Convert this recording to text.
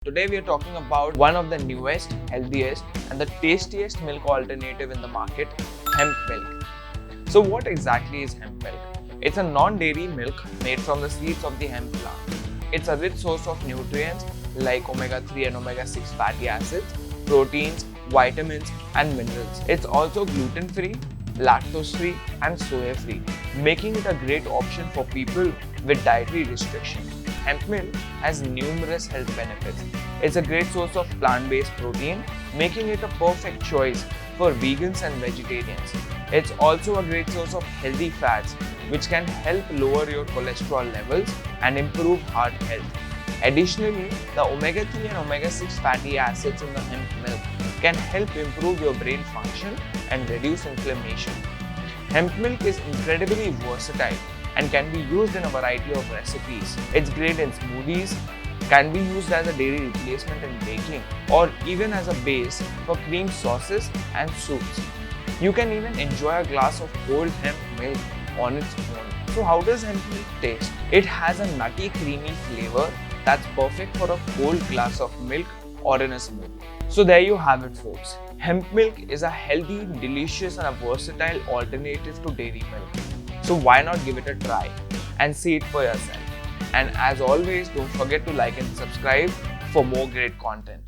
Today we are talking about one of the newest, healthiest and the tastiest milk alternative in the market, hemp milk. So what exactly is hemp milk? It's a non-dairy milk made from the seeds of the hemp plant. It's a rich source of nutrients like omega-3 and omega-6 fatty acids, proteins, vitamins and minerals. It's also gluten-free, lactose-free and soy-free, making it a great option for people with dietary restrictions. Hemp milk has numerous health benefits. It's a great source of plant-based protein, making it a perfect choice for vegans and vegetarians. It's also a great source of healthy fats, which can help lower your cholesterol levels and improve heart health. Additionally, the omega-3 and omega-6 fatty acids in the hemp milk can help improve your brain function and reduce inflammation. Hemp milk is incredibly versatile and can be used in a variety of recipes. It's great in smoothies, can be used as a dairy replacement in baking, or even as a base for cream sauces and soups. You can even enjoy a glass of cold hemp milk on its own. So how does hemp milk taste? It has a nutty, creamy flavor that's perfect for a cold glass of milk or in a smoothie. So there you have it, folks. Hemp milk is a healthy, delicious and a versatile alternative to dairy milk. So why not give it a try and see it for yourself. And as always, don't forget to like and subscribe for more great content.